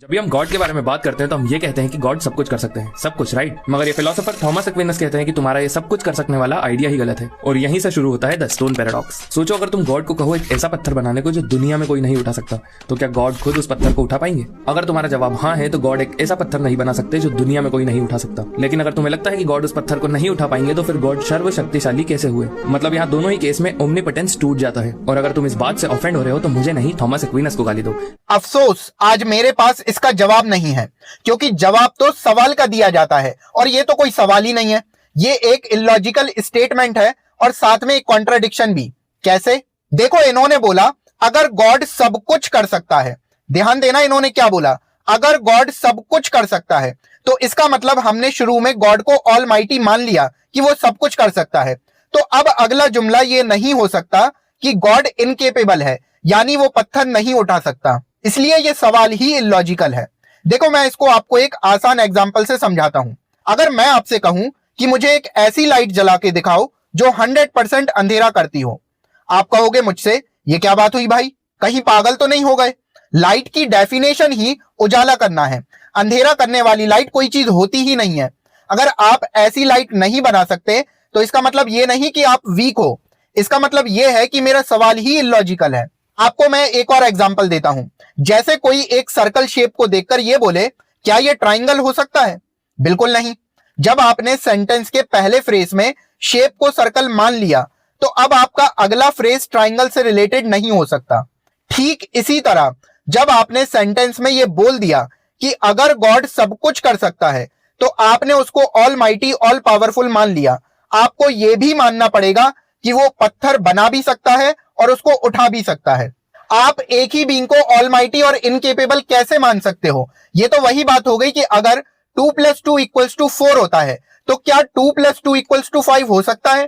जब भी हम गॉड के बारे में बात करते हैं तो हम ये कहते हैं कि गॉड सब कुछ कर सकते हैं, सब कुछ, राइट। मगर ये फिलोसोफर थॉमस एक्विनस कहते हैं कि तुम्हारा ये सब कुछ कर सकने वाला आइडिया ही गलत है। और यहीं से शुरू होता है द स्टोन पैराडॉक्स। सोचो, अगर तुम गॉड को कहो एक ऐसा पत्थर बनाने को जो दुनिया में कोई नहीं उठा सकता, तो क्या गॉड खुद उस पत्थर को उठा पाएंगे? अगर तुम्हारा जवाब हाँ है तो गॉड एक ऐसा पत्थर नहीं बना सकते जो दुनिया में कोई नहीं उठा सकता। लेकिन अगर तुम्हें लगता है कि गॉड उस पत्थर को नहीं उठा पाएंगे तो फिर गॉड सर्वशक्तिशाली कैसे हुए? मतलब यहाँ दोनों ही केस में ओमनीपोटेंस टूट जाता है। और अगर तुम इस बात से ऑफेंड हो रहे हो तो मुझे नहीं, थॉमस एक्विनस को गाली दो। अफसोस, आज मेरे पास इसका जवाब नहीं है, क्योंकि जवाब तो सवाल का दिया जाता है और ये तो कोई सवाल ही नहीं है। ये एक इलॉजिकल स्टेटमेंट है और साथ में एक कॉन्ट्राडिक्शन भी। कैसे? देखो, इन्होंने बोला अगर गॉड सब कुछ कर सकता है। ध्यान देना, इन्होंने क्या बोला? अगर गॉड सब कुछ कर सकता है, तो इसका मतलब हमने शुरू में गॉड को ऑलमाइटी मान लिया कि वो सब कुछ कर सकता है। तो अब अगला जुमला ये नहीं हो सकता कि गॉड इनकेपेबल है, यानी वो पत्थर नहीं उठा सकता। इसलिए ये सवाल ही इलॉजिकल है। देखो, मैं इसको आपको एक आसान एग्जांपल से समझाता हूं। अगर मैं आपसे कहूं कि मुझे एक ऐसी लाइट जला के दिखाओ जो 100% अंधेरा करती हो, आप कहोगे मुझसे, ये क्या बात हुई भाई, कहीं पागल तो नहीं हो गए? लाइट की डेफिनेशन ही उजाला करना है। अंधेरा करने वाली लाइट कोई चीज होती ही नहीं है। अगर आप ऐसी लाइट नहीं बना सकते तो इसका मतलब ये नहीं कि आप वीक हो, इसका मतलब ये है कि मेरा सवाल ही इलॉजिकल है। आपको मैं एक और एग्जांपल देता हूं। जैसे कोई एक सर्कल शेप को देखकर ये बोले, क्या ये ट्राइंगल हो सकता है? बिल्कुल नहीं। जब आपने सेंटेंस के पहले फ्रेज में शेप को सर्कल मान लिया, तो अब आपका अगला फ्रेज ट्राइंगल से रिलेटेड नहीं हो सकता। ठीक इसी तरह जब आपने सेंटेंस में ये बोल दिया कि अगर गॉड सब कुछ कर सकता है, तो आपने उसको ऑल माइटी, ऑल पावरफुल मान लिया। आपको यह भी मानना पड़ेगा कि वो पत्थर बना भी सकता है और उसको उठा भी सकता है। आप एक ही बीइंग को ऑलमाइटी और इनकेपेबल कैसे मान सकते हो? ये तो वही बात हो गई कि अगर 2 + 2 = 4 होता है, तो क्या 2 + 2 = 5 हो सकता है?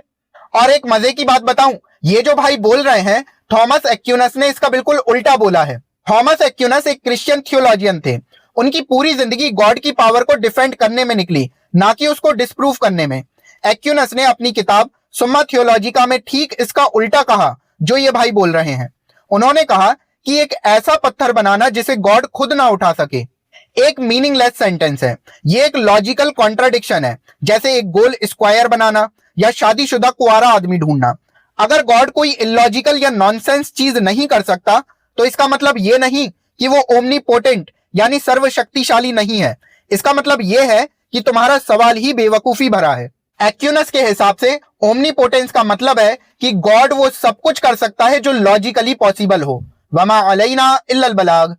और एक मजे की बात बताऊं, ये जो भाई बोल रहे हैं, थॉमस एक्विनस ने इसका बिल्कुल उल्टा बोला है। थॉमस एक्विनस एक क्रिश्चियन थियोलॉजियन थे। उनकी पूरी जिंदगी गॉड की पावर को डिफेंड करने में निकली, ना कि उसको डिस्प्रूव करने में। एक्विनस ने अपनी किताब सुम्मा थियोलॉजिका में ठीक इसका उल्टा कहा जो ये भाई बोल रहे हैं। उन्होंने कहा कि एक ऐसा पत्थर बनाना जिसे गॉड खुद ना उठा सके, एक मीनिंगलेस सेंटेंस है। ये एक लॉजिकल कॉन्ट्राडिक्शन है, जैसे एक गोल स्क्वायर बनाना या शादीशुदा कुंवारा आदमी ढूंढना। अगर गॉड कोई इलॉजिकल या नॉनसेंस चीज नहीं कर सकता, तो इसका मतलब ये नहीं कि वो ओमनीपोटेंट यानी सर्वशक्तिशाली नहीं है। इसका मतलब ये है कि तुम्हारा सवाल ही बेवकूफी भरा है। एक्विनस के हिसाब से ओमनीपोटेंस का मतलब है कि गॉड वो सब कुछ कर सकता है जो लॉजिकली पॉसिबल हो। वमा अलैना इल्लल बलाग।